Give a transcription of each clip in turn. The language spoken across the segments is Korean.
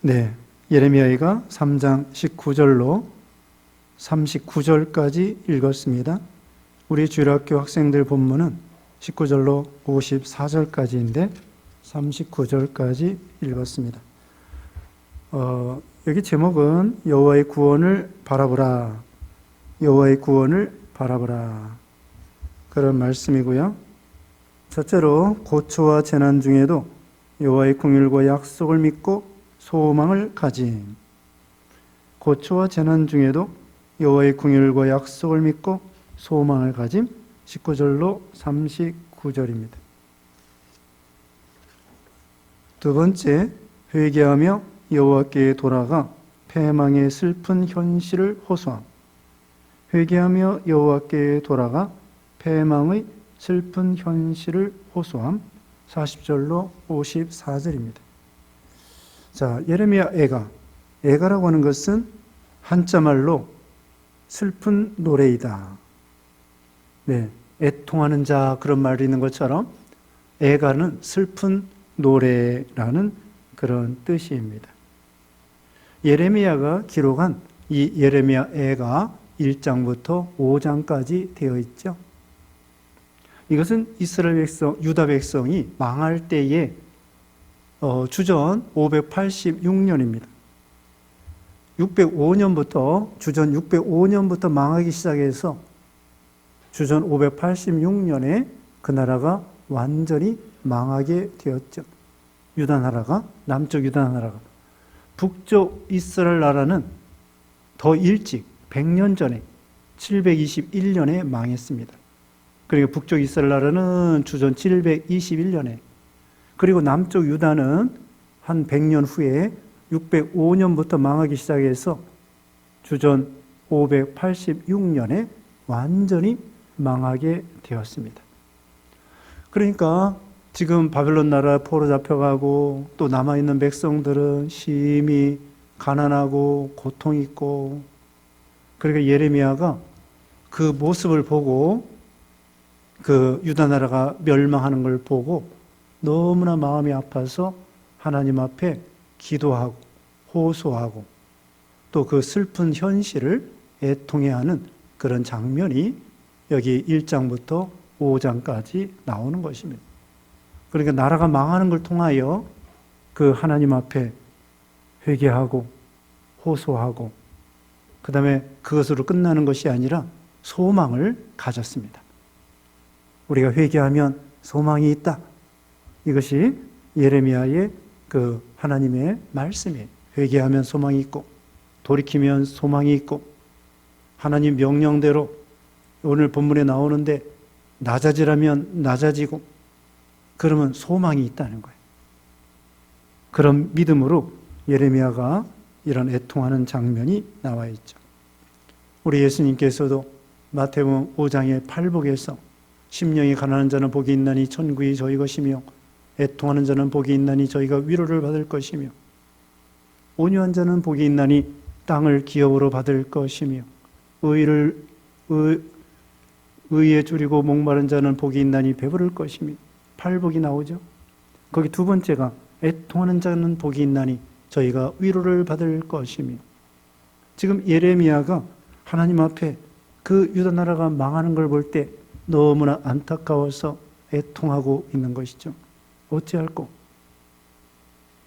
네, 예레미야가 3장 19절로 39절까지 읽었습니다. 우리 주일학교 학생들 본문은 19절로 54절까지인데 39절까지 읽었습니다. 여기 제목은 여호와의 구원을 바라보라, 여호와의 구원을 바라보라, 그런 말씀이고요. 첫째로 고초와 재난 중에도 여호와의 긍휼과 약속을 믿고 소망을 가짐. 고초와 재난 중에도 여호와의 긍휼과 약속을 믿고 소망을 가짐. 19절로 39절입니다. 두 번째, 회개하며 여호와께 돌아가 패망의 슬픈 현실을 호소함. 회개하며 여호와께 돌아가 패망의 슬픈 현실을 호소함. 40절로 54절입니다. 자, 예레미야 애가라고 하는 것은 한자말로 슬픈 노래이다. 네, 애통하는 자, 그런 말이 있는 것처럼 애가는 슬픈 노래라는 그런 뜻입니다. 예레미야가 기록한 이 예레미야 애가 1장부터 5장까지 되어 있죠. 이것은 이스라엘 백성, 유다 백성이 망할 때에 주전 586년입니다. 주전 605년부터 망하기 시작해서 주전 586년에 그 나라가 완전히 망하게 되었죠. 유다 나라가, 남쪽 유다 나라가. 북쪽 이스라엘 나라는 더 일찍 100년 전에 721년에 망했습니다. 그리고 북쪽 이스라엘 나라는 주전 721년에, 그리고 남쪽 유다는 한 100년 후에 605년부터 망하기 시작해서 주전 586년에 완전히 망하게 되었습니다. 그러니까 지금 바벨론 나라 포로 잡혀가고 또 남아있는 백성들은 심히 가난하고 고통 있고, 그러니까 예레미야가 그 모습을 보고, 그 유다 나라가 멸망하는 걸 보고 너무나 마음이 아파서 하나님 앞에 기도하고 호소하고 또 그 슬픈 현실을 애통해하는 그런 장면이 여기 1장부터 5장까지 나오는 것입니다. 그러니까 나라가 망하는 걸 통하여 그 하나님 앞에 회개하고 호소하고, 그 다음에 그것으로 끝나는 것이 아니라 소망을 가졌습니다. 우리가 회개하면 소망이 있다. 이것이 예레미야의 그 하나님의 말씀이에요. 회개하면 소망이 있고, 돌이키면 소망이 있고, 하나님 명령대로 오늘 본문에 나오는데 낮아지라면 낮아지고, 그러면 소망이 있다는 거예요. 그런 믿음으로 예레미야가 이런 애통하는 장면이 나와 있죠. 우리 예수님께서도 마태복음 5장의 팔복에서 심령이 가난한 자는 복이 있나니 천국이 저희 것이며 애통하는 자는 복이 있나니 저희가 위로를 받을 것이며 온유한 자는 복이 있나니 땅을 기업으로 받을 것이며 의에 줄이고 목마른 자는 복이 있나니 배부를 것이며, 팔복이 나오죠. 거기 두 번째가 애통하는 자는 복이 있나니 저희가 위로를 받을 것이며, 지금 예레미야가 하나님 앞에 그 유다 나라가 망하는 걸 볼 때 너무나 안타까워서 애통하고 있는 것이죠. 어찌할꼬?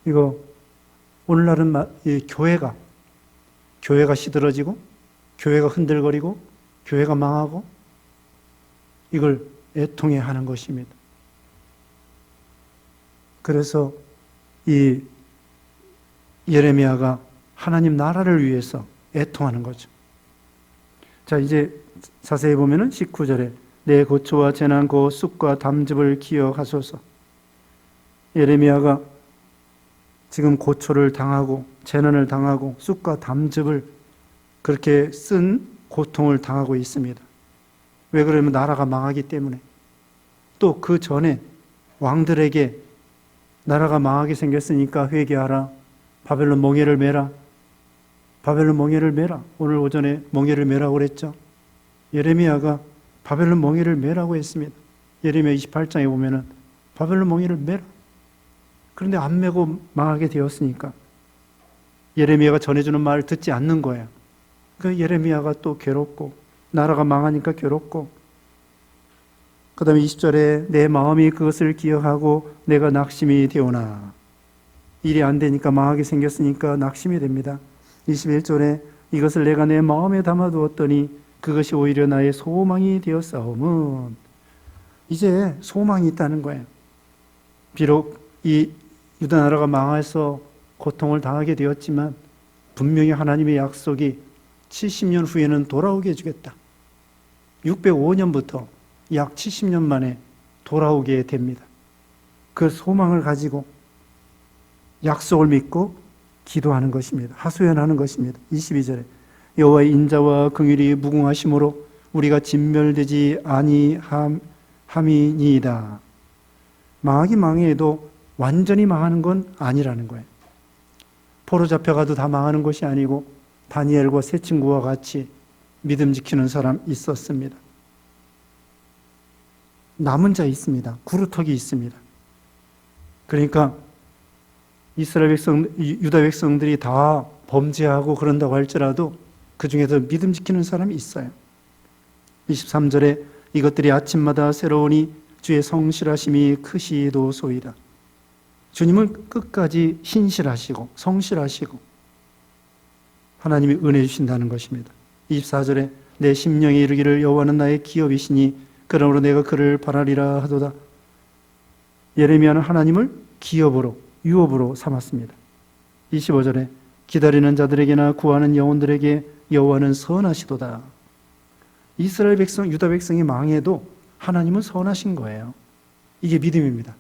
이거 오늘날은 이 교회가 시들어지고 교회가 흔들거리고 교회가 망하고 이걸 애통해 하는 것입니다. 그래서 이 예레미야가 하나님 나라를 위해서 애통하는 거죠. 자, 이제 자세히 보면은 19절에 내 고초와 재난 고 쑥과 담즙을 기억하소서. 예레미야가 지금 고초를 당하고 재난을 당하고 쑥과 담즙을 그렇게 쓴 고통을 당하고 있습니다. 왜 그러면 나라가 망하기 때문에. 또 그 전에 왕들에게 나라가 망하게 생겼으니까 회개하라, 바벨론 멍에를 메라, 바벨론 멍에를 메라. 오늘 오전에 멍에를 메라고 그랬죠. 예레미야가 바벨론 멍에를 메라고 했습니다. 예레미야 28장에 보면은 바벨론 멍에를 메라. 그런데 안 메고 망하게 되었으니까 예레미야가 전해주는 말을 듣지 않는 거예요. 그 예레미야가 또 괴롭고 나라가 망하니까 괴롭고, 그 다음에 20절에 내 마음이 그것을 기억하고 내가 낙심이 되오나, 일이 안 되니까 망하게 생겼으니까 낙심이 됩니다. 21절에 이것을 내가 내 마음에 담아두었더니 그것이 오히려 나의 소망이 되었사오면, 이제 소망이 있다는 거예요. 비록 이 유다 나라가 망해서 고통을 당하게 되었지만 분명히 하나님의 약속이 70년 후에는 돌아오게 해주겠다. 605년부터 약 70년 만에 돌아오게 됩니다. 그 소망을 가지고 약속을 믿고 기도하는 것입니다. 하소연하는 것입니다. 22절에 여호와의 인자와 긍휼이 무궁하심으로 우리가 진멸되지 아니함이니이다. 망하기 망해도 완전히 망하는 건 아니라는 거예요. 포로 잡혀가도 다 망하는 것이 아니고 다니엘과 세 친구와 같이 믿음 지키는 사람 있었습니다. 남은 자 있습니다. 구루터기 있습니다. 그러니까 이스라엘 백성, 유다 백성들이 다 범죄하고 그런다고 할지라도 그 중에서 믿음 지키는 사람이 있어요. 23절에 이것들이 아침마다 새로우니 주의 성실하심이 크시도소이다. 주님은 끝까지 신실하시고 성실하시고 하나님이 은혜 주신다는 것입니다. 24절에 내 심령이 이르기를 여호와는 나의 기업이시니 그러므로 내가 그를 바라리라 하도다. 예레미야는 하나님을 기업으로, 유업으로 삼았습니다. 25절에 기다리는 자들에게나 구하는 영혼들에게 여호와는 선하시도다. 이스라엘 백성, 유다 백성이 망해도 하나님은 선하신 거예요. 이게 믿음입니다.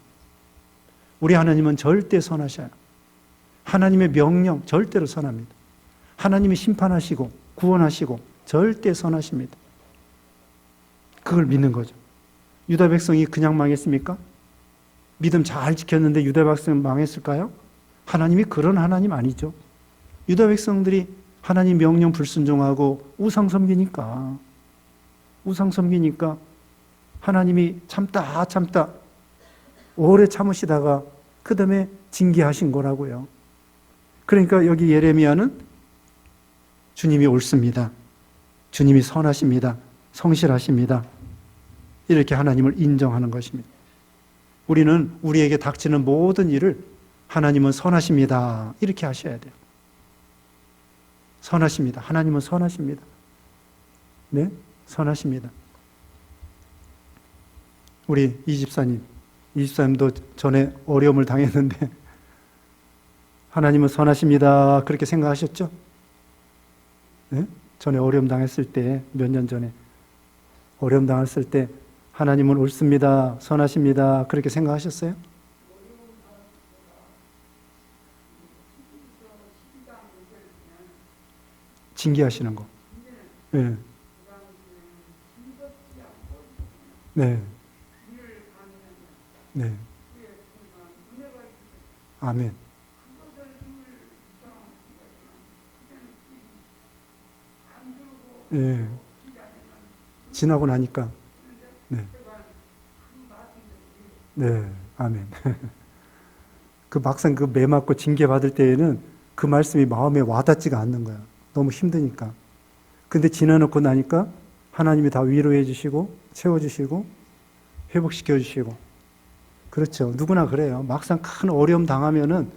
우리 하나님은 절대 선하셔요. 하나님의 명령 절대로 선합니다. 하나님이 심판하시고 구원하시고 절대 선하십니다. 그걸 믿는 거죠. 유다 백성이 그냥 망했습니까? 믿음 잘 지켰는데 유다 백성 망했을까요? 하나님이 그런 하나님 아니죠. 유다 백성들이 하나님 명령 불순종하고 우상 섬기니까 하나님이 참다 오래 참으시다가 그 다음에 징계하신 거라고요. 그러니까 여기 예레미야는 주님이 옳습니다. 주님이 선하십니다. 성실하십니다. 이렇게 하나님을 인정하는 것입니다. 우리는 우리에게 닥치는 모든 일을 하나님은 선하십니다. 이렇게 하셔야 돼요. 선하십니다. 하나님은 선하십니다. 네? 선하십니다. 우리 이집사님도 전에 어려움을 당했는데 하나님은 선하십니다. 그렇게 생각하셨죠? 네? 전에 어려움 당했을 때, 몇 년 전에 어려움 당했을 때 하나님은 옳습니다. 선하십니다. 그렇게 생각하셨어요? 징계하시는 거. 네. 네. 네. 아멘. 네. 지나고 나니까. 네. 네. 아멘. 그 막상 그 매 맞고 징계 받을 때에는 그 말씀이 마음에 와닿지가 않는 거야. 너무 힘드니까. 근데 지나놓고 나니까 하나님이 다 위로해 주시고 채워주시고 회복시켜 주시고. 그렇죠. 누구나 그래요. 막상 큰 어려움 당하면은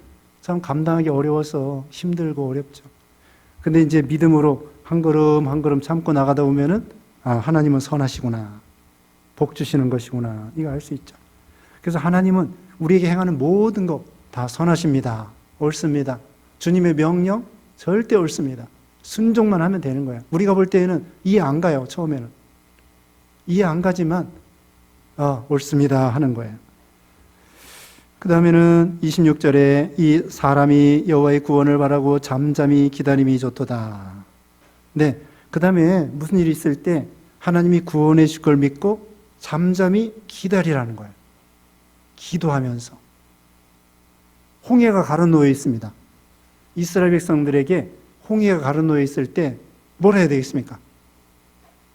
참 감당하기 어려워서 힘들고 어렵죠. 근데 이제 믿음으로 한 걸음 한 걸음 참고 나가다 보면은 아, 하나님은 선하시구나. 복 주시는 것이구나. 이거 알 수 있죠. 그래서 하나님은 우리에게 행하는 모든 것 다 선하십니다. 옳습니다. 주님의 명령 절대 옳습니다. 순종만 하면 되는 거예요. 우리가 볼 때에는 이해 안 가요. 처음에는. 이해 안 가지만 옳습니다 하는 거예요. 그 다음에는 26절에 이 사람이 여호와의 구원을 바라고 잠잠히 기다림이 좋도다. 네, 그 다음에 무슨 일이 있을 때 하나님이 구원해 줄 걸 믿고 잠잠히 기다리라는 거예요. 기도하면서. 홍해가 가로놓여 있습니다. 이스라엘 백성들에게 홍해가 가로놓여 있을 때 뭘 해야 되겠습니까?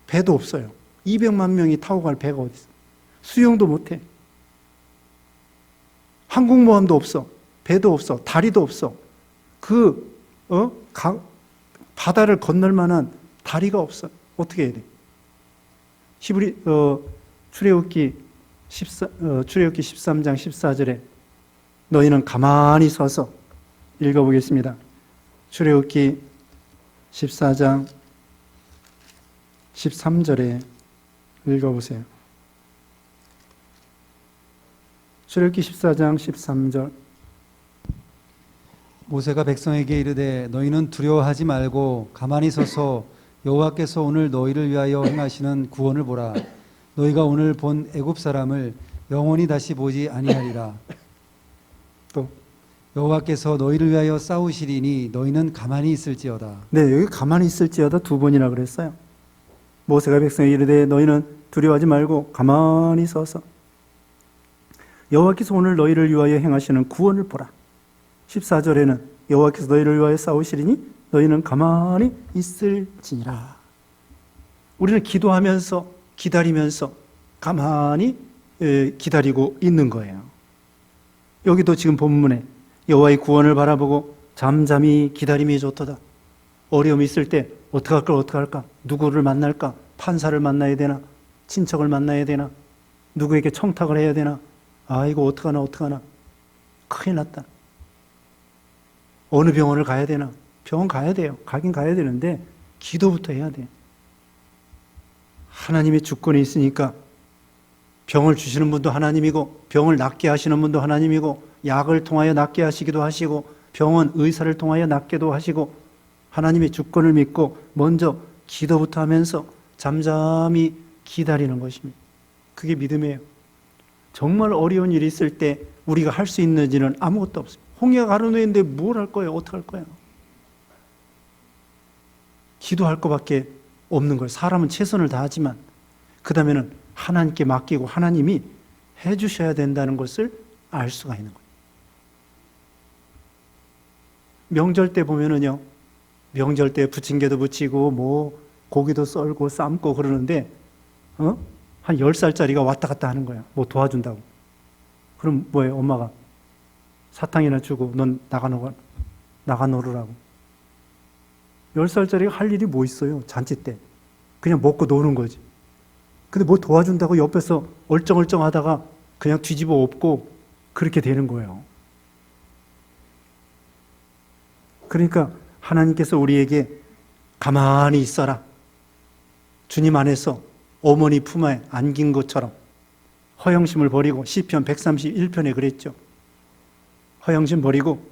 배도 없어요. 200만 명이 타고 갈 배가 어디 있어요? 수영도 못해. 항공모함도 없어. 배도 없어. 다리도 없어. 그 바다를 건널 만한 다리가 없어. 어떻게 해야 돼? 출애굽기 13장 14절에 너희는 가만히 서서 읽어보겠습니다. 출애굽기 14장 13절에 읽어보세요. 출애굽기 14장 13절. 모세가 백성에게 이르되 너희는 두려워하지 말고 가만히 서서 여호와께서 오늘 너희를 위하여 행하시는 구원을 보라. 너희가 오늘 본 애굽 사람을 영원히 다시 보지 아니하리라. 또 여호와께서 너희를 위하여 싸우시리니 너희는 가만히 있을지어다. 네, 여기 가만히 있을지어다 두 번이나 그랬어요. 모세가 백성에게 이르되 너희는 두려워하지 말고 가만히 서서 여호와께서 오늘 너희를 위하여 행하시는 구원을 보라. 14절에는 여호와께서 너희를 위하여 싸우시리니 너희는 가만히 있을지니라. 우리는 기도하면서 기다리면서 가만히 기다리고 있는 거예요. 여기도 지금 본문에 여호와의 구원을 바라보고 잠잠히 기다림이 좋도다. 어려움이 있을 때 어떡할까? 누구를 만날까? 판사를 만나야 되나? 친척을 만나야 되나? 누구에게 청탁을 해야 되나? 이거 어떡하나? 큰일 났다. 어느 병원을 가야 되나? 병원 가야 돼요. 가긴 가야 되는데 기도부터 해야 돼요. 하나님의 주권이 있으니까 병을 주시는 분도 하나님이고 병을 낫게 하시는 분도 하나님이고 약을 통하여 낫게 하시기도 하시고 병원 의사를 통하여 낫게도 하시고 하나님의 주권을 믿고 먼저 기도부터 하면서 잠잠히 기다리는 것입니다. 그게 믿음이에요. 정말 어려운 일이 있을 때 우리가 할 수 있는 일은 아무것도 없습니다. 홍해가 가로놓인데 뭘 할 거예요? 어떻게 할 거예요? 기도할 것밖에 없는 거예요. 사람은 최선을 다하지만 그 다음에는 하나님께 맡기고 하나님이 해주셔야 된다는 것을 알 수가 있는 거예요. 명절 때 보면은요, 명절 때 부침개도 부치고 뭐 고기도 썰고 삶고 그러는데 한 10살짜리가 왔다 갔다 하는 거야. 뭐 도와준다고. 그럼 뭐예요? 엄마가 사탕이나 주고 넌 나가 놀으라고. 10살짜리가 할 일이 뭐 있어요? 잔치 때. 그냥 먹고 노는 거지. 근데 뭐 도와준다고 옆에서 얼쩡얼쩡 하다가 그냥 뒤집어 엎고 그렇게 되는 거예요. 그러니까 하나님께서 우리에게 가만히 있어라. 주님 안에서 어머니 품에 안긴 것처럼 허영심을 버리고 시편 131편에 그랬죠. 허영심 버리고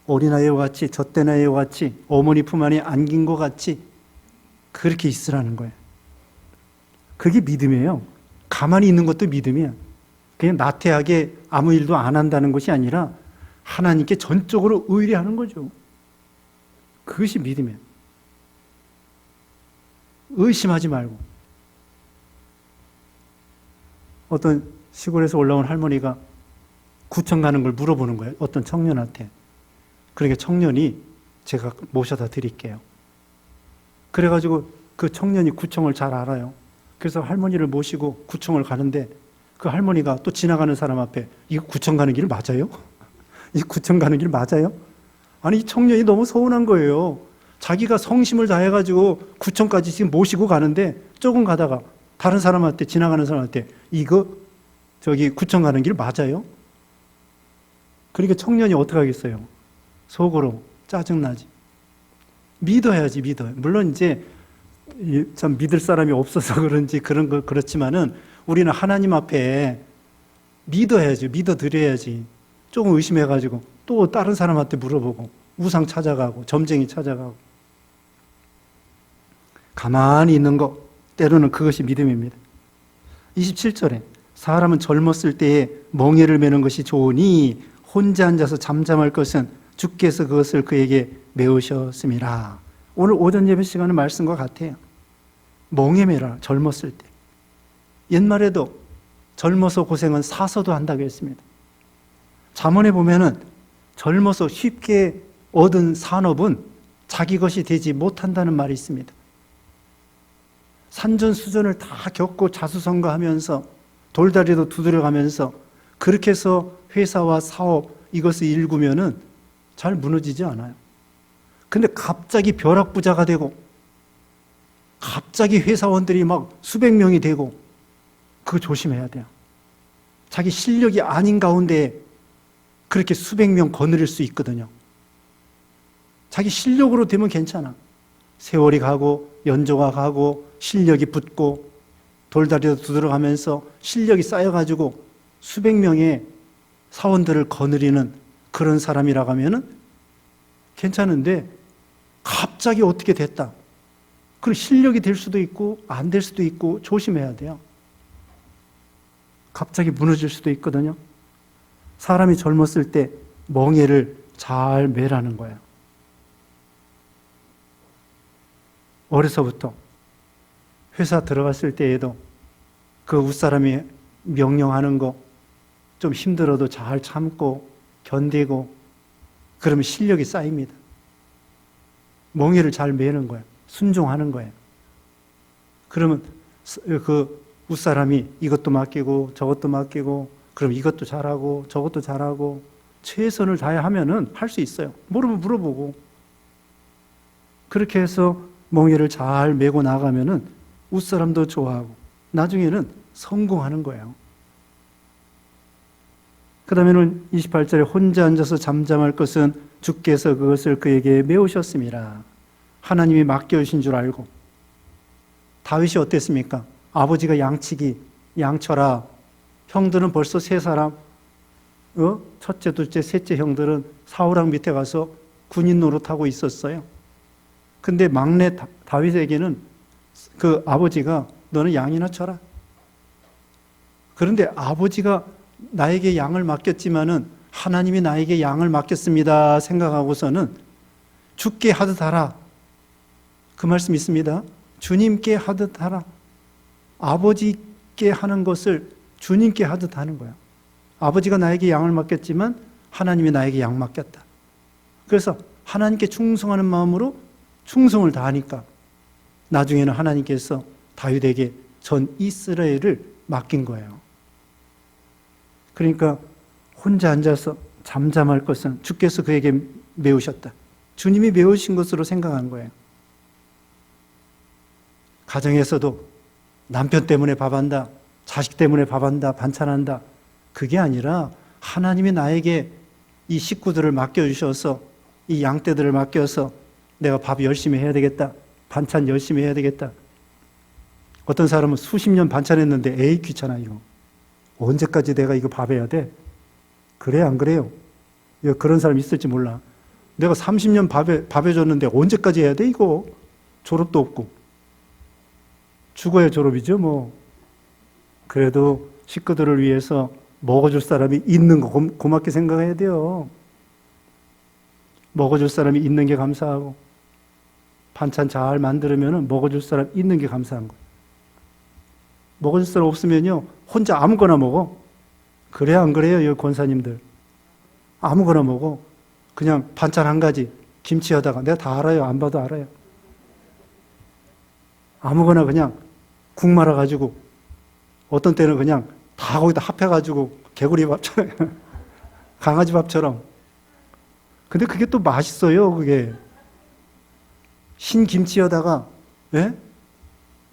어린아이와 같이 젖된 아이와 같이 어머니 품 안에 안긴 것 같이 그렇게 있으라는 거예요. 그게 믿음이에요. 가만히 있는 것도 믿음이야. 그냥 나태하게 아무 일도 안 한다는 것이 아니라 하나님께 전적으로 의뢰하는 거죠. 그것이 믿음이에요. 의심하지 말고. 어떤 시골에서 올라온 할머니가 구청 가는 걸 물어보는 거예요. 어떤 청년한테. 그러니까 청년이 제가 모셔다 드릴게요. 그래가지고 그 청년이 구청을 잘 알아요. 그래서 할머니를 모시고 구청을 가는데 그 할머니가 또 지나가는 사람 앞에 이거 구청 가는 길 맞아요? 이 구청 가는 길 맞아요? 아니 이 청년이 너무 서운한 거예요. 자기가 성심을 다해가지고 구청까지 지금 모시고 가는데 조금 가다가 다른 사람한테 지나가는 사람한테 이거 저기 구청 가는 길 맞아요? 그러니까 청년이 어떻게 하겠어요? 속으로 짜증나지. 믿어야지 믿어요. 물론 이제 참 믿을 사람이 없어서 그런지 그렇지만은 우리는 하나님 앞에 믿어야지, 믿어드려야지. 조금 의심해가지고 또 다른 사람한테 물어보고 우상 찾아가고 점쟁이 찾아가고 가만히 있는 것 때로는 그것이 믿음입니다. 27절에 사람은 젊었을 때에 멍에를 매는 것이 좋으니 혼자 앉아서 잠잠할 것은 주께서 그것을 그에게 메우셨음이라. 오늘 오전 예배 시간의 말씀과 같아요. 멍에 매라. 젊었을 때. 옛말에도 젊어서 고생은 사서도 한다고 했습니다. 잠언에 보면은 젊어서 쉽게 얻은 산업은 자기 것이 되지 못한다는 말이 있습니다. 산전수전을 다 겪고 자수성가하면서 돌다리도 두드려가면서 그렇게 해서 회사와 사업 이것을 일구면은 잘 무너지지 않아요. 근데 갑자기 벼락부자가 되고 갑자기 회사원들이 막 수백 명이 되고 그거 조심해야 돼요. 자기 실력이 아닌 가운데 그렇게 수백 명 거느릴 수 있거든요. 자기 실력으로 되면 괜찮아. 세월이 가고 연조가 가고 실력이 붙고 돌다리도 두드러가면서 실력이 쌓여가지고 수백 명의 사원들을 거느리는 그런 사람이라고 하면은 괜찮은데 갑자기 어떻게 됐다. 그 실력이 될 수도 있고 안 될 수도 있고 조심해야 돼요. 갑자기 무너질 수도 있거든요. 사람이 젊었을 때 멍에를 잘 매라는 거예요. 어려서부터 회사 들어갔을 때에도 그 윗사람이 명령하는 거 좀 힘들어도 잘 참고 견디고 그러면 실력이 쌓입니다. 멍에를 잘 매는 거예요. 순종하는 거예요. 그러면 그 윗사람이 이것도 맡기고 저것도 맡기고 그럼 이것도 잘하고 저것도 잘하고 최선을 다해 하면은 할 수 있어요. 모르면 물어보고 그렇게 해서 멍에를 잘 메고 나가면은 윗사람도 좋아하고 나중에는 성공하는 거예요. 그 다음에는 28절에 혼자 앉아서 잠잠할 것은 주께서 그것을 그에게 메우셨습니다. 하나님이 맡겨주신 줄 알고. 다윗이 어땠습니까? 아버지가 양치기, 양쳐라. 형들은 벌써 세 사람, 첫째, 둘째, 셋째 형들은 사울왕 밑에 가서 군인 노릇하고 있었어요. 근데 막내 다윗에게는 그 아버지가 너는 양이나 쳐라. 그런데 아버지가 나에게 양을 맡겼지만은 하나님이 나에게 양을 맡겼습니다 생각하고서는 주께 하듯 하라. 그 말씀 있습니다. 주님께 하듯 하라. 아버지께 하는 것을 주님께 하듯 하는 거야. 아버지가 나에게 양을 맡겼지만 하나님이 나에게 양 맡겼다. 그래서 하나님께 충성하는 마음으로 충성을 다하니까 나중에는 하나님께서 다윗에게 전 이스라엘을 맡긴 거예요. 그러니까 혼자 앉아서 잠잠할 것은 주께서 그에게 메우셨다. 주님이 메우신 것으로 생각한 거예요. 가정에서도 남편 때문에 밥한다, 자식 때문에 밥한다, 반찬한다. 그게 아니라 하나님이 나에게 이 식구들을 맡겨주셔서 이 양떼들을 맡겨서 내가 밥 열심히 해야 되겠다. 반찬 열심히 해야 되겠다. 어떤 사람은 수십 년 반찬했는데 에이 귀찮아 이거. 언제까지 내가 이거 밥 해야 돼? 그래 안 그래요? 그런 사람 있을지 몰라. 내가 30년 밥 해줬는데 언제까지 해야 돼 이거? 졸업도 없고. 죽어야 졸업이죠 뭐. 그래도 식구들을 위해서 먹어줄 사람이 있는 거 고맙게 생각해야 돼요. 먹어줄 사람이 있는 게 감사하고 반찬 잘 만들면 먹어줄 사람 있는 게 감사한 거예요. 먹어줄 사람 없으면요 혼자 아무거나 먹어. 그래 안 그래요 여기 권사님들? 아무거나 먹어. 그냥 반찬 한 가지 김치 하다가 내가 다 알아요. 안 봐도 알아요. 아무거나 그냥 국 말아가지고 어떤 때는 그냥 다 거기다 합해가지고 개구리 밥처럼 강아지 밥처럼. 근데 그게 또 맛있어요. 그게 신김치에다가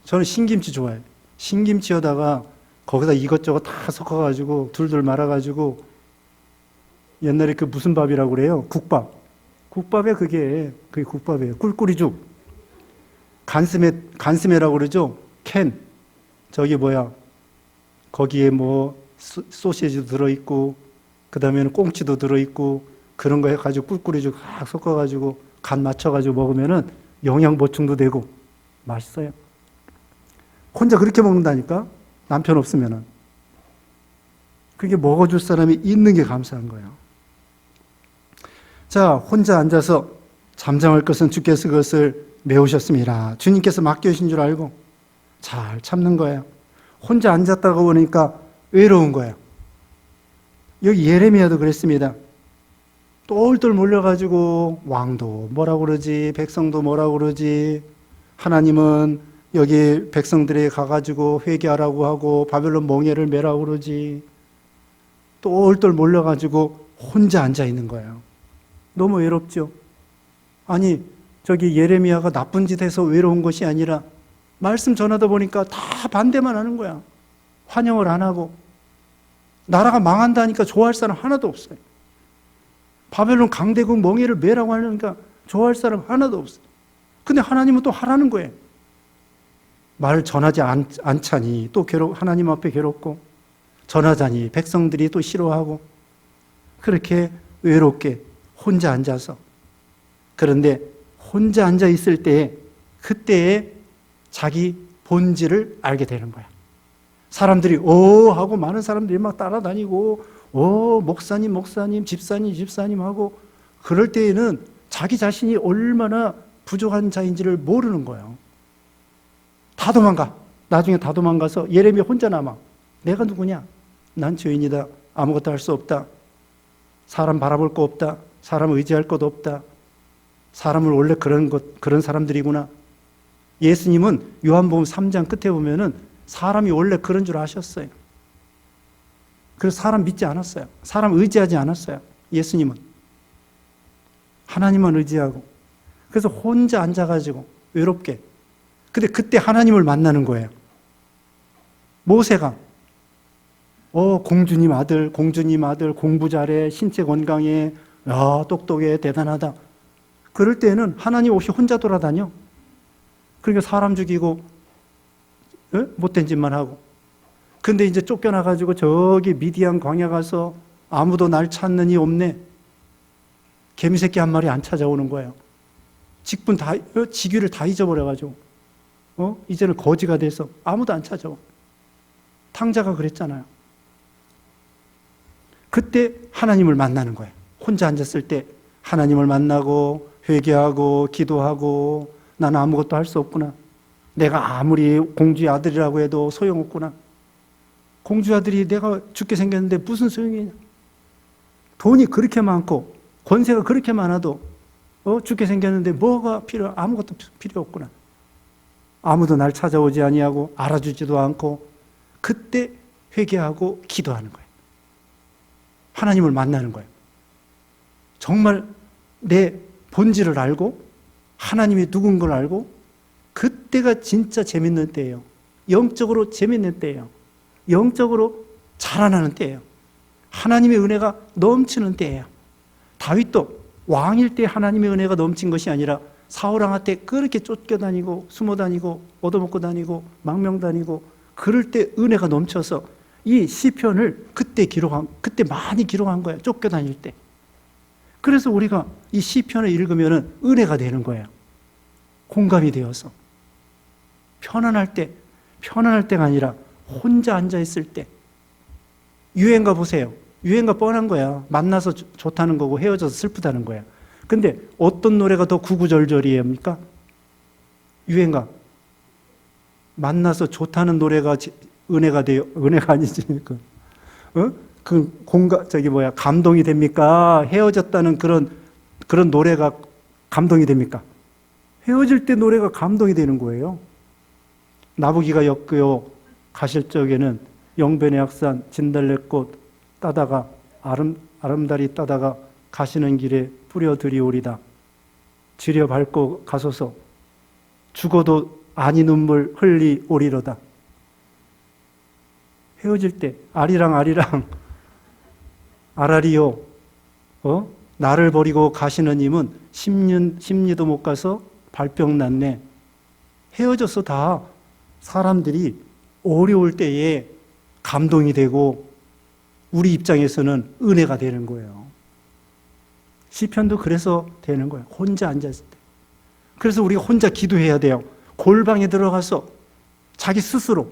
저는 신김치 좋아해요. 신김치에다가 거기다 이것저것 다 섞어가지고 둘둘 말아가지고 옛날에 그 무슨 밥이라고 그래요? 국밥. 국밥에 그게 국밥이에요. 꿀꿀이죽. 간스메라고 그러죠? 캔. 거기에 뭐 소시지도 들어있고 그 다음에는 꽁치도 들어있고 그런 거 해가지고 꿀꿀이죽 막 섞어가지고 간 맞춰가지고 먹으면은 영양 보충도 되고 맛있어요. 혼자 그렇게 먹는다니까? 남편 없으면은. 그게 먹어줄 사람이 있는 게 감사한 거예요. 자, 혼자 앉아서 잠잠할 것은 주께서 그것을 메우셨습니다. 주님께서 맡겨주신 줄 알고 잘 참는 거예요. 혼자 앉았다가 보니까 외로운 거예요. 여기 예레미야도 그랬습니다. 똘똘 몰려가지고 왕도 뭐라고 그러지, 백성도 뭐라고 그러지, 하나님은 여기 백성들에게 가가지고 회개하라고 하고 바벨론 멍에를 매라고 그러지. 똘똘 몰려가지고 혼자 앉아 있는 거예요. 너무 외롭죠. 아니, 저기 예레미야가 나쁜 짓 해서 외로운 것이 아니라 말씀 전하다 보니까 다 반대만 하는 거야. 환영을 안 하고. 나라가 망한다니까 좋아할 사람 하나도 없어요. 바벨론 강대국 멍에를 매라고 하니까 좋아할 사람 하나도 없어요. 근데 하나님은 또 하라는 거예요. 말 전하지 않자니 또 하나님 앞에 괴롭고, 전하자니 백성들이 또 싫어하고, 그렇게 외롭게 혼자 앉아서. 그런데 혼자 앉아 있을 때, 그때에 자기 본질을 알게 되는 거야. 사람들이 오 하고, 많은 사람들이 막 따라다니고, 오 목사님 집사님 하고, 그럴 때에는 자기 자신이 얼마나 부족한 자인지를 모르는 거예요. 다 도망가. 나중에 다 도망가서 예레미야 혼자 남아. 내가 누구냐? 난 죄인이다. 아무것도 할 수 없다. 사람 바라볼 거 없다. 사람 의지할 것도 없다. 사람은 원래 그런 사람들이구나. 예수님은 요한복음 3장 끝에 보면은 사람이 원래 그런 줄 아셨어요. 그래서 사람 믿지 않았어요. 사람 의지하지 않았어요. 예수님은. 하나님만 의지하고. 그래서 혼자 앉아가지고 외롭게. 근데 그때 하나님을 만나는 거예요. 모세가 공주님 아들, 공부 잘해, 신체 건강해, 야, 똑똑해, 대단하다. 그럴 때는 하나님 없이 혼자 돌아다녀. 그러니까 사람 죽이고, 못된 짓만 하고. 근데 이제 쫓겨나가지고 저기 미디안 광야 가서 아무도 날 찾느니 없네. 개미새끼 한 마리 안 찾아오는 거예요. 직위를 다 잊어버려가지고. 이제는 거지가 돼서 아무도 안 찾아와. 탕자가 그랬잖아요. 그때 하나님을 만나는 거예요. 혼자 앉았을 때 하나님을 만나고 회개하고 기도하고, 나는 아무것도 할 수 없구나. 내가 아무리 공주의 아들이라고 해도 소용없구나. 공주의 아들이 내가 죽게 생겼는데 무슨 소용이냐. 돈이 그렇게 많고 권세가 그렇게 많아도 죽게 생겼는데 아무것도 필요 없구나. 아무도 날 찾아오지 아니하고 알아주지도 않고. 그때 회개하고 기도하는 거예요. 하나님을 만나는 거예요. 정말 내 본질을 알고 하나님이 누군 걸 알고, 그때가 진짜 재밌는 때예요. 영적으로 재밌는 때예요. 영적으로 자라나는 때예요. 하나님의 은혜가 넘치는 때예요. 다윗도 왕일 때 하나님의 은혜가 넘친 것이 아니라 사울왕한테 그렇게 쫓겨다니고 숨어다니고 얻어먹고 다니고 망명 다니고 그럴 때 은혜가 넘쳐서 이 시편을 그때 많이 기록한 거예요. 쫓겨다닐 때. 그래서 우리가 이 시편을 읽으면 은혜가 되는 거예요. 공감이 되어서. 편안할 때가 아니라 혼자 앉아있을 때. 유행가 보세요. 유행가 뻔한 거야. 만나서 좋다는 거고 헤어져서 슬프다는 거야. 근데 어떤 노래가 더 구구절절이합니까? 유행가. 만나서 좋다는 노래가 은혜가 돼요. 은혜가 아니지. 감동이 됩니까? 헤어졌다는 그런 노래가 감동이 됩니까? 헤어질 때 노래가 감동이 되는 거예요. 나부기가 엮여 가실 적에는 영변의 악산 진달래꽃 따다가 아름다리 따다가 가시는 길에 뿌려드리오리다. 지려 밟고 가소서. 죽어도 아니 눈물 흘리오리로다. 헤어질 때 아리랑 아라리요. 나를 버리고 가시는 님은 심리도 못 가서 발병 났네. 헤어져서 다 사람들이 어려울 때에 감동이 되고 우리 입장에서는 은혜가 되는 거예요. 시편도 그래서 되는 거예요. 혼자 앉았을 때. 그래서 우리가 혼자 기도해야 돼요. 골방에 들어가서 자기 스스로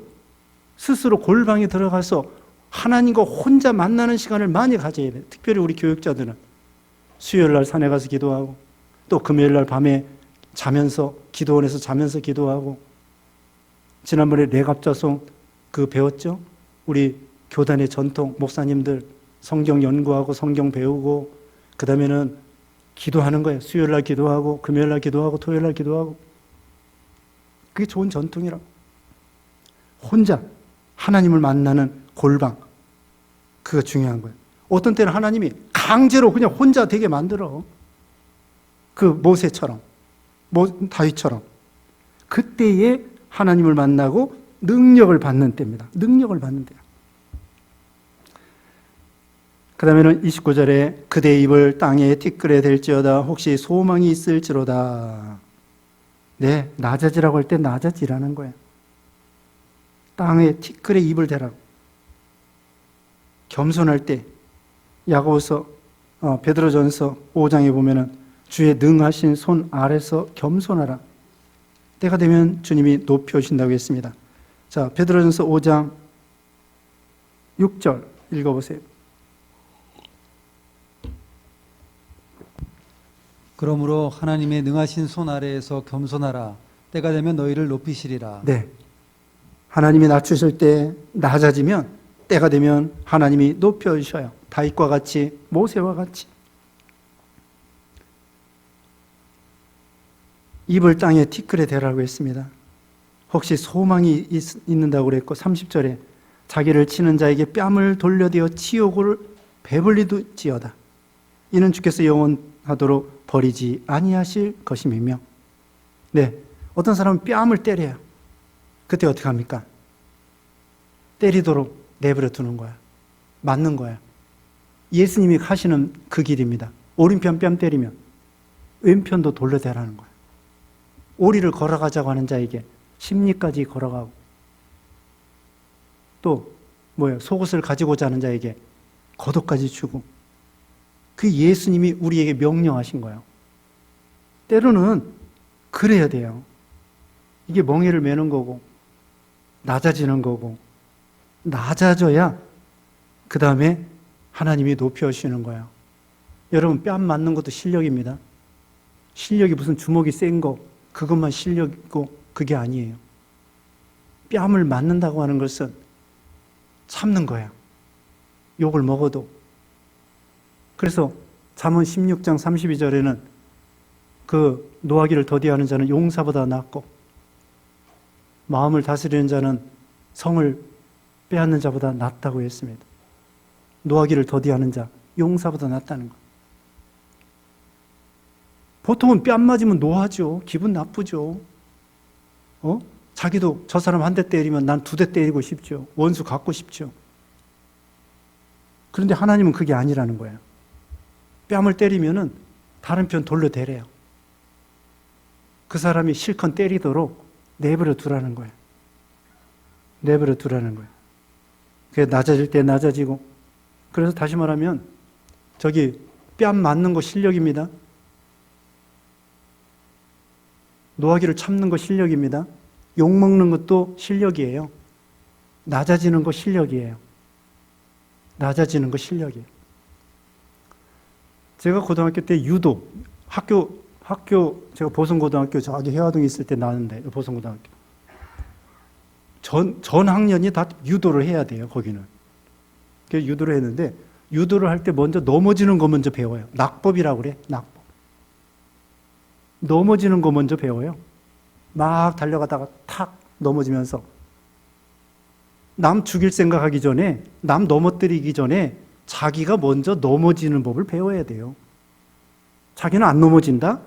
골방에 들어가서 하나님과 혼자 만나는 시간을 많이 가져야 돼요. 특별히 우리 교육자들은 수요일 날 산에 가서 기도하고 또 금요일 날 밤에 기도원에서 자면서 기도하고, 지난번에 레갑자송 배웠죠? 우리 교단의 전통 목사님들 성경 연구하고 성경 배우고 그 다음에는 기도하는 거예요. 수요일 날 기도하고 금요일 날 기도하고 토요일 날 기도하고. 그게 좋은 전통이라고. 혼자 하나님을 만나는 골방, 그거 중요한 거예요. 어떤 때는 하나님이 강제로 그냥 혼자 되게 만들어. 그 모세처럼, 다윗처럼 그때에 하나님을 만나고 능력을 받는 때입니다. 능력을 받는 때야. 그 다음에는 29절에 그대 입을 땅에 티끌에 댈지어다 혹시 소망이 있을지로다. 네, 낮아지라고 할 때 낮아지라는 거예요. 땅에 티끌에 입을 대라고. 겸손할 때 야고보서 베드로전서 5장에 보면은 주의 능하신 손 아래서 겸손하라. 때가 되면 주님이 높여주신다고 했습니다. 자, 베드로전서 5장 6절 읽어보세요. 그러므로 하나님의 능하신 손 아래에서 겸손하라. 때가 되면 너희를 높이시리라. 네, 하나님이 낮추실 때 낮아지면 때가 되면 하나님이 높여주셔요. 다윗과 같이, 모세와 같이. 입을 땅에 티끌에 대라고 했습니다. 혹시 소망이 있는다고 그랬고 30절에 자기를 치는 자에게 뺨을 돌려대어 치욕을 배불리지어다. 이는 주께서 영원하도록 버리지 아니하실 것임이며. 네, 어떤 사람은 뺨을 때려요. 그때 어떻게 합니까? 때리도록 내버려 두는 거야. 맞는 거야. 예수님이 하시는 그 길입니다. 오른편 뺨 때리면 왼편도 돌려대라는 거야. 오리를 걸어가자고 하는 자에게 십리까지 걸어가고, 또 속옷을 가지고자 하는 자에게 겉옷까지 주고, 그 예수님이 우리에게 명령하신 거예요. 때로는 그래야 돼요. 이게 멍에를 매는 거고 낮아지는 거고, 낮아져야 그 다음에 하나님이 높여주시는 거예요. 여러분, 뺨 맞는 것도 실력입니다. 실력이 무슨 주먹이 센 거 그것만 실력이고 그게 아니에요. 뺨을 맞는다고 하는 것은 참는 거야. 욕을 먹어도. 그래서 잠언 16장 32절에는 그 노하기를 더디하는 자는 용사보다 낫고 마음을 다스리는 자는 성을 빼앗는 자보다 낫다고 했습니다. 노하기를 더디하는 자, 용사보다 낫다는 것. 보통은 뺨 맞으면 노하죠. 기분 나쁘죠. 자기도 저 사람 한 대 때리면 난 2대 때리고 싶죠. 원수 갖고 싶죠. 그런데 하나님은 그게 아니라는 거예요. 뺨을 때리면은 다른 편 돌려대래요. 그 사람이 실컷 때리도록 내버려 두라는 거예요. 내버려 두라는 거예요. 그게 낮아질 때 낮아지고. 그래서 다시 말하면 저기 뺨 맞는 거 실력입니다. 노하기를 참는 거 실력입니다. 욕먹는 것도 실력이에요. 낮아지는 거 실력이에요. 낮아지는 거 실력이에요. 제가 고등학교 때 유도, 학교 제가 보성고등학교 저기 해화동에 있을 때 나왔는데, 보성고등학교. 전 학년이 다 유도를 해야 돼요, 거기는. 그래서 유도를 했는데, 유도를 할 때 먼저 넘어지는 거 먼저 배워요. 낙법이라고 그래, 낙법. 넘어지는 거 먼저 배워요. 막 달려가다가 탁 넘어지면서 남 죽일 생각하기 전에, 남 넘어뜨리기 전에 자기가 먼저 넘어지는 법을 배워야 돼요. 자기는 안 넘어진다?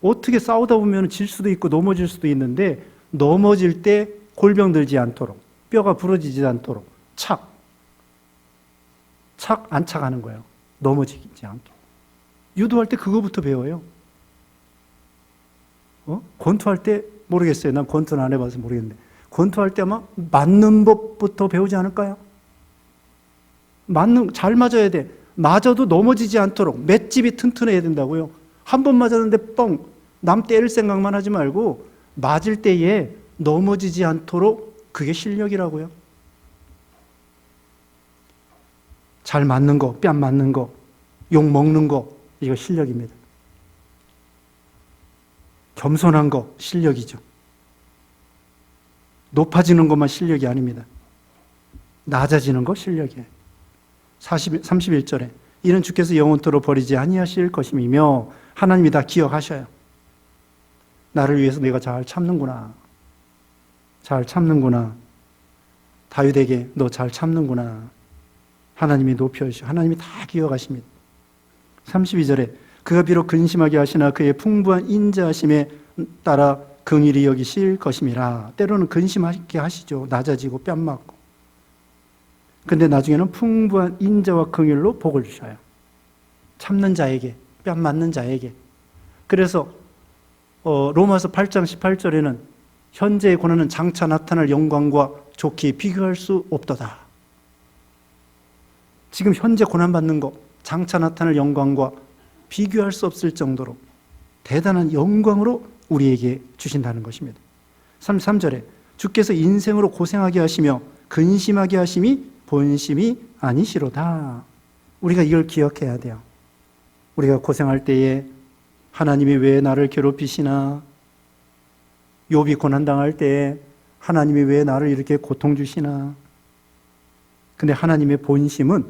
어떻게 싸우다 보면 질 수도 있고 넘어질 수도 있는데, 넘어질 때 골병 들지 않도록, 뼈가 부러지지 않도록 안착하는 거예요. 넘어지지 않도록. 유도할 때 그거부터 배워요. 권투할 때 모르겠어요. 난 권투는 안 해봐서 모르겠는데, 권투할 때 아마 맞는 법부터 배우지 않을까요? 잘 맞아야 돼. 맞아도 넘어지지 않도록 맷집이 튼튼해야 된다고요. 한 번 맞았는데 남 때릴 생각만 하지 말고 맞을 때에 넘어지지 않도록, 그게 실력이라고요. 잘 맞는 거, 뺨 맞는 거, 욕 먹는 거, 이거 실력입니다. 겸손한 거 실력이죠. 높아지는 것만 실력이 아닙니다. 낮아지는 거 실력이에요. 31절에 이는 주께서 영원토록 버리지 아니하실 것임이며, 하나님이 다 기억하셔요. 나를 위해서 내가 잘 참는구나. 잘 참는구나. 다윗에게 너 잘 참는구나. 하나님이 높여주시고 하나님이 다 기억하십니다. 32절에 그가 비록 근심하게 하시나 그의 풍부한 인자하심에 따라 긍휼히 여기실 것임이라. 때로는 근심하게 하시죠. 낮아지고 뺨 맞고. 근데 나중에는 풍부한 인자와 긍휼로 복을 주셔요. 참는 자에게, 뺨 맞는 자에게. 그래서 로마서 8장 18절에는 현재의 고난은 장차 나타날 영광과 좋게 비교할 수 없도다. 지금 현재 고난받는 거, 장차 나타날 영광과 비교할 수 없을 정도로 대단한 영광으로 우리에게 주신다는 것입니다. 33절에 주께서 인생으로 고생하게 하시며 근심하게 하심이 본심이 아니시로다. 우리가 이걸 기억해야 돼요. 우리가 고생할 때에 하나님이 왜 나를 괴롭히시나? 욥이 고난당할 때에 하나님이 왜 나를 이렇게 고통 주시나? 근데 하나님의 본심은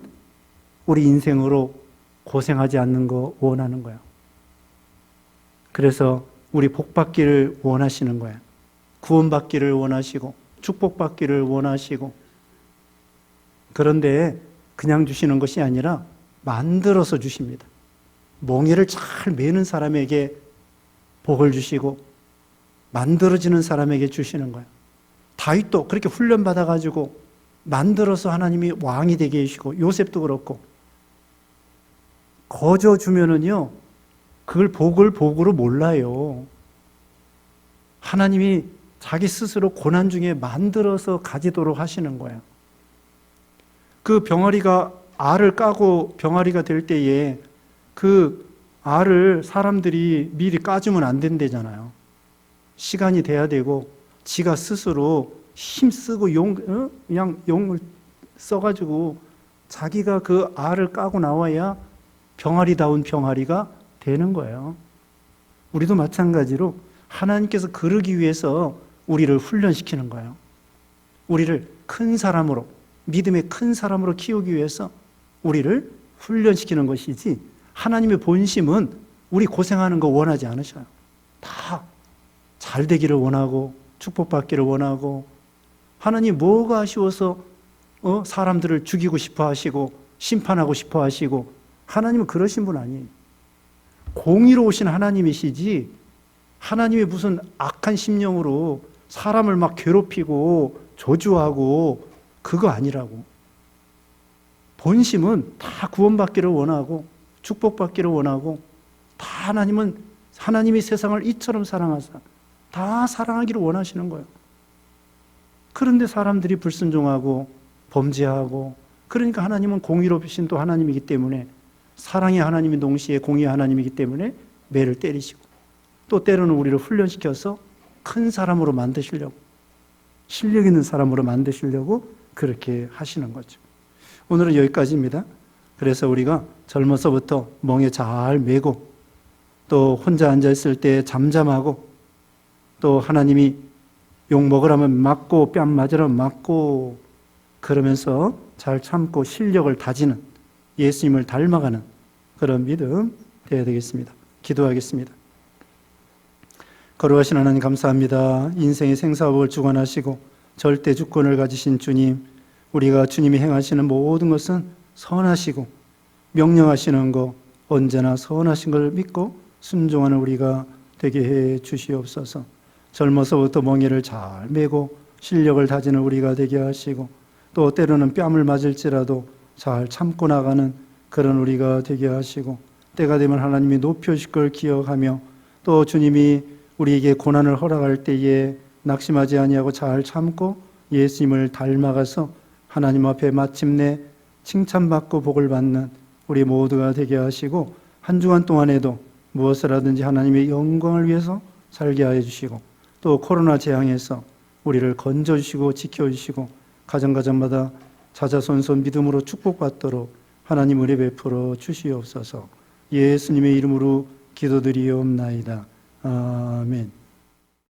우리 인생으로 고생하지 않는 거 원하는 거예요. 그래서 우리 복받기를 원하시는 거예요. 구원받기를 원하시고 축복받기를 원하시고. 그런데 그냥 주시는 것이 아니라 만들어서 주십니다. 멍에를 잘 매는 사람에게 복을 주시고 만들어지는 사람에게 주시는 거예요. 다윗도 그렇게 훈련받아가지고 만들어서 하나님이 왕이 되게 해주시고, 요셉도 그렇고, 거저 주면은요 그걸 복으로 몰라요. 하나님이 자기 스스로 고난 중에 만들어서 가지도록 하시는 거예요. 그 병아리가 알을 까고 병아리가 될 때에 그 알을 사람들이 미리 까주면 안 된대잖아요. 시간이 돼야 되고 지가 스스로 힘쓰고 그냥 용을 써가지고 자기가 그 알을 까고 나와야 병아리다운 병아리가 되는 거예요. 우리도 마찬가지로 하나님께서 그러기 위해서 우리를 훈련시키는 거예요. 우리를 큰 사람으로, 믿음의 큰 사람으로 키우기 위해서 우리를 훈련시키는 것이지, 하나님의 본심은 우리 고생하는 거 원하지 않으셔요. 다 잘 되기를 원하고 축복받기를 원하고, 하나님 뭐가 아쉬워서 사람들을 죽이고 싶어 하시고 심판하고 싶어 하시고, 하나님은 그러신 분 아니에요. 공의로우신 하나님이시지 하나님이 무슨 악한 심령으로 사람을 막 괴롭히고 저주하고 그거 아니라고. 본심은 다 구원받기를 원하고 축복받기를 원하고, 다 하나님은 하나님이 세상을 이처럼 사랑하사 다 사랑하기를 원하시는 거예요. 그런데 사람들이 불순종하고 범죄하고, 그러니까 하나님은 공의로우신 또 하나님이기 때문에, 사랑의 하나님이 동시에 공의의 하나님이기 때문에 매를 때리시고, 또 때로는 우리를 훈련시켜서 큰 사람으로 만드시려고, 실력 있는 사람으로 만드시려고 그렇게 하시는 거죠. 오늘은 여기까지입니다. 그래서 우리가 젊어서부터 멍에 잘 매고, 또 혼자 앉아있을 때 잠잠하고, 또 하나님이 욕 먹으라면 맞고 뺨 맞으라면 맞고, 그러면서 잘 참고 실력을 다지는, 예수님을 닮아가는 그런 믿음 되어야 되겠습니다. 기도하겠습니다. 거룩하신 하나님 감사합니다. 인생의 생사복을 주관하시고 절대 주권을 가지신 주님, 우리가 주님이 행하시는 모든 것은 선하시고 명령하시는 것 언제나 선하신 걸 믿고 순종하는 우리가 되게 해 주시옵소서. 젊어서부터 멍에를 잘 메고 실력을 다지는 우리가 되게 하시고, 또 때로는 뺨을 맞을지라도 잘 참고 나가는 그런 우리가 되게 하시고, 때가 되면 하나님이 높여주실 걸 기억하며, 또 주님이 우리에게 고난을 허락할 때에 낙심하지 아니하고 잘 참고 예수님을 닮아가서 하나님 앞에 마침내 칭찬받고 복을 받는 우리 모두가 되게 하시고, 한 주간 동안에도 무엇을 하든지 하나님의 영광을 위해서 살게 하여 주시고, 또 코로나 재앙에서 우리를 건져주시고 지켜주시고 가정가정마다 자자손손 믿음으로 축복받도록 하나님 은혜 베풀어 주시옵소서. 예수님의 이름으로 기도드리옵나이다. 아멘.